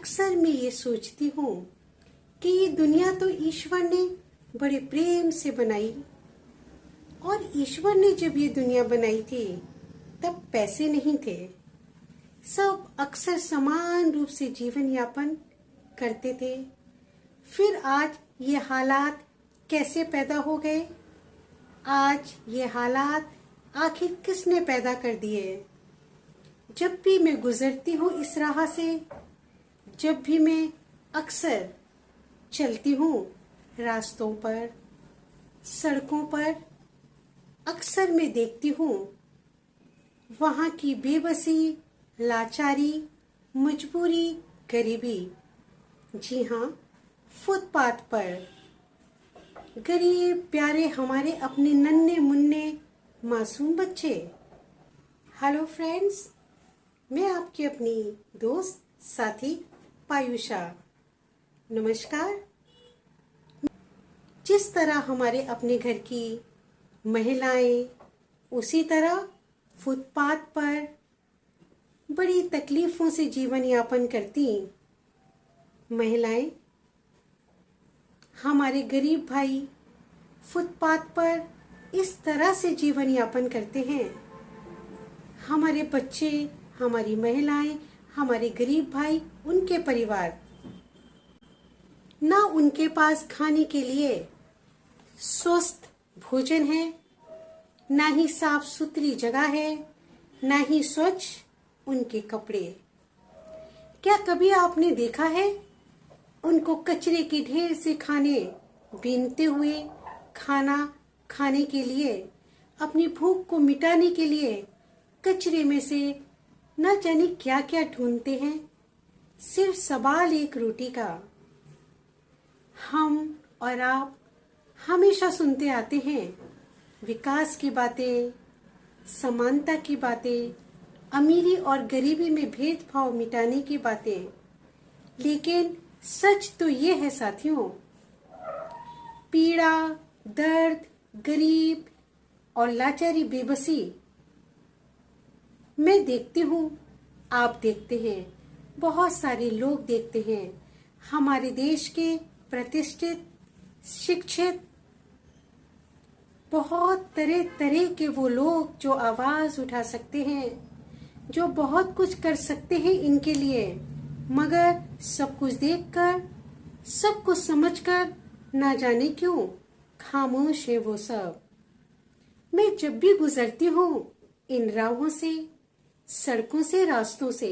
अक्सर मैं ये सोचती हूँ कि ये दुनिया तो ईश्वर ने बड़े प्रेम से बनाई, और ईश्वर ने जब ये दुनिया बनाई थी तब पैसे नहीं थे। सब अक्सर समान रूप से जीवन यापन करते थे। फिर आज ये हालात कैसे पैदा हो गए? आज ये हालात आखिर किसने पैदा कर दिए? जब भी मैं गुजरती हूँ इस राह से, जब भी मैं अक्सर चलती हूँ रास्तों पर, सड़कों पर, अक्सर मैं देखती हूँ वहाँ की बेबसी, लाचारी, मजबूरी, गरीबी। जी हाँ, फुटपाथ पर गरीब प्यारे हमारे अपने नन्हे मुन्ने मासूम बच्चे। हेलो फ्रेंड्स, मैं आपकी अपनी दोस्त साथी पायुषा। नमस्कार। जिस तरह हमारे अपने घर की महिलाएं उसी तरह फुटपाथ पर बड़ी तकलीफों से जीवन यापन करती महिलाएं, हमारे गरीब भाई फुटपाथ पर इस तरह से जीवन यापन करते हैं। हमारे बच्चे, हमारी महिलाएं, हमारे गरीब भाई, उनके परिवार, ना उनके पास खाने के लिए स्वस्थ भोजन है, ना ही साफ सुथरी जगह है, ना ही स्वच्छ उनके कपड़े। क्या कभी आपने देखा है उनको कचरे के ढेर से खाने बीनते हुए, खाना खाने के लिए, अपनी भूख को मिटाने के लिए कचरे में से न जाने क्या क्या ढूंढते हैं, सिर्फ सवाल एक रोटी का। हम और आप हमेशा सुनते आते हैं विकास की बातें, समानता की बातें, अमीरी और गरीबी में भेदभाव मिटाने की बातें, लेकिन सच तो ये है साथियों, पीड़ा, दर्द, गरीब और लाचारी, बेबसी मैं देखती हूँ, आप देखते हैं, बहुत सारे लोग देखते हैं। हमारे देश के प्रतिष्ठित, शिक्षित, बहुत तरह तरह के वो लोग जो आवाज उठा सकते हैं, जो बहुत कुछ कर सकते हैं इनके लिए, मगर सब कुछ देखकर, सब कुछ समझकर, ना जाने क्यों खामोश है वो सब। मैं जब भी गुजरती हूँ इन राहों से, सड़कों से, रास्तों से,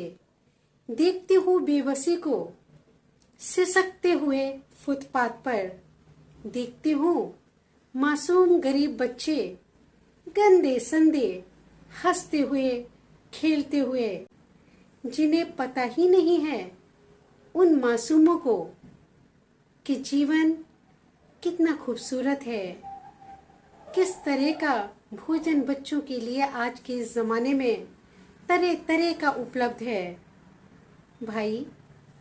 देखती हूँ बेबसी को सिसकते हुए फुटपाथ पर, देखती हूँ मासूम गरीब बच्चे गंदे संदे हंसते हुए, खेलते हुए, जिन्हें पता ही नहीं है उन मासूमों को कि जीवन कितना खूबसूरत है, किस तरह का भोजन बच्चों के लिए आज के इस जमाने में तरह तरह का उपलब्ध है। भाई,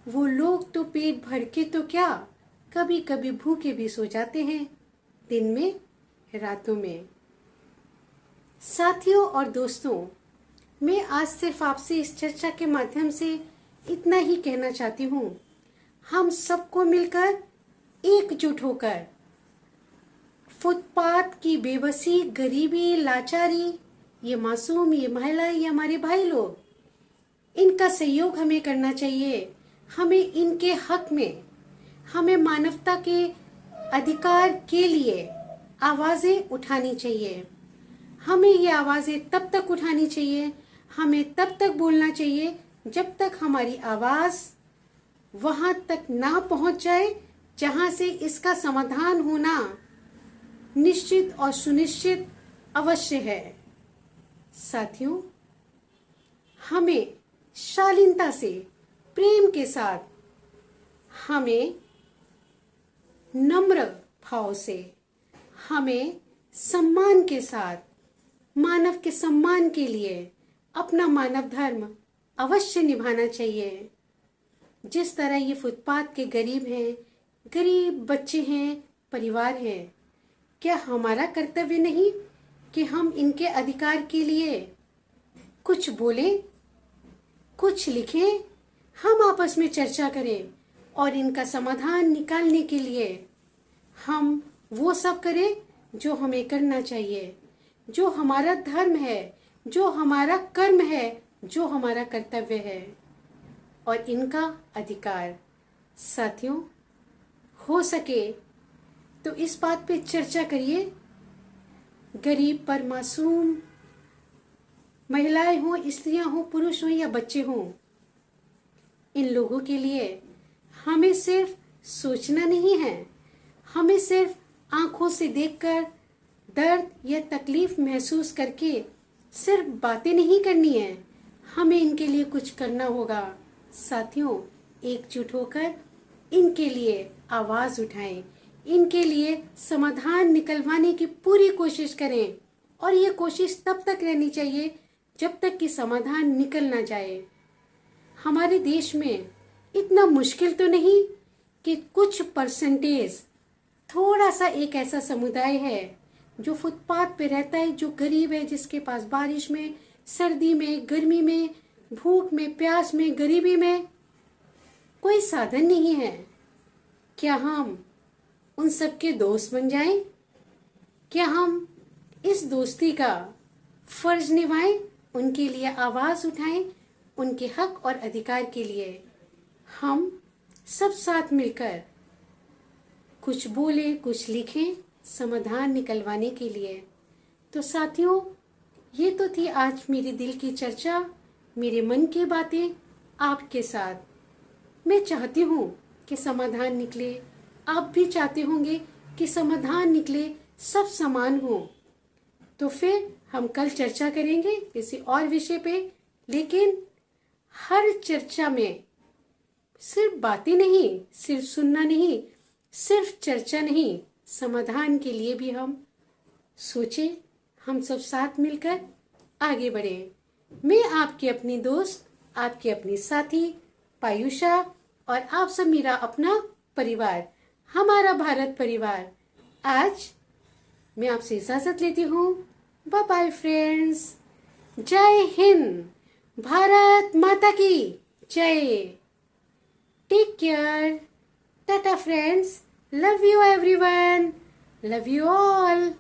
वो लोग तो पेट भर के तो क्या, कभी कभी भूखे भी सो जाते हैं, दिन में, रातों में। साथियों और दोस्तों, मैं आज सिर्फ आपसे इस चर्चा के माध्यम से इतना ही कहना चाहती हूँ, हम सबको मिलकर एकजुट होकर फुटपाथ की बेबसी, गरीबी, लाचारी, ये मासूम, ये महिलाएं, ये हमारे भाई लोग, इनका सहयोग हमें करना चाहिए। हमें इनके हक में, हमें मानवता के अधिकार के लिए आवाजें उठानी चाहिए। हमें ये आवाजें तब तक उठानी चाहिए, हमें तब तक बोलना चाहिए जब तक हमारी आवाज वहां तक ना पहुंच जाए जहां से इसका समाधान होना निश्चित और सुनिश्चित अवश्य है। साथियों, हमें शालीनता से, प्रेम के साथ, हमें नम्र भाव से, हमें सम्मान के साथ, मानव के सम्मान के लिए अपना मानव धर्म अवश्य निभाना चाहिए। जिस तरह ये फुटपाथ के गरीब हैं, गरीब बच्चे हैं, परिवार हैं, क्या हमारा कर्तव्य नहीं कि हम इनके अधिकार के लिए कुछ बोलें, कुछ लिखें, हम आपस में चर्चा करें और इनका समाधान निकालने के लिए हम वो सब करें जो हमें करना चाहिए, जो हमारा धर्म है, जो हमारा कर्म है, जो हमारा कर्तव्य है और इनका अधिकार। साथियों, हो सके तो इस बात पे चर्चा करिए। गरीब पर मासूम महिलाएं हों, स्त्रियां हों, पुरुष हों या बच्चे हों, इन लोगों के लिए हमें सिर्फ सोचना नहीं है, हमें सिर्फ आंखों से देखकर दर्द या तकलीफ महसूस करके सिर्फ बातें नहीं करनी है, हमें इनके लिए कुछ करना होगा। साथियों, एकजुट होकर इनके लिए आवाज उठाएं, इनके लिए समाधान निकलवाने की पूरी कोशिश करें और ये कोशिश तब तक रहनी चाहिए जब तक कि समाधान निकल ना जाए। हमारे देश में इतना मुश्किल तो नहीं कि कुछ परसेंटेज, थोड़ा सा एक ऐसा समुदाय है जो फुटपाथ पे रहता है, जो गरीब है, जिसके पास बारिश में, सर्दी में, गर्मी में, भूख में, प्यास में, गरीबी में कोई साधन नहीं है। क्या हम उन सबके दोस्त बन जाएं? क्या हम इस दोस्ती का फर्ज निभाएं, उनके लिए आवाज उठाएं, उनके हक और अधिकार के लिए हम सब साथ मिलकर कुछ बोलें, कुछ लिखें समाधान निकलवाने के लिए। तो साथियों, ये तो थी आज मेरे दिल की चर्चा, मेरे मन की बातें आपके साथ। मैं चाहती हूँ कि समाधान निकले, आप भी चाहते होंगे कि समाधान निकले, सब समान हो। तो फिर हम कल चर्चा करेंगे किसी और विषय पे, लेकिन हर चर्चा में सिर्फ बातें नहीं, सिर्फ सुनना नहीं, सिर्फ चर्चा नहीं, समाधान के लिए भी हम सोचें, हम सब साथ मिलकर आगे बढ़ें। मैं आपकी अपनी दोस्त, आपकी अपनी साथी पायुषा और आप सब मेरा अपना परिवार, हमारा भारत परिवार। आज मैं आपसे इजाजत लेती हूँ। Bye bye friends. जय हिंद, भारत माता की जय। Take care, tata friends, love you everyone, love you all.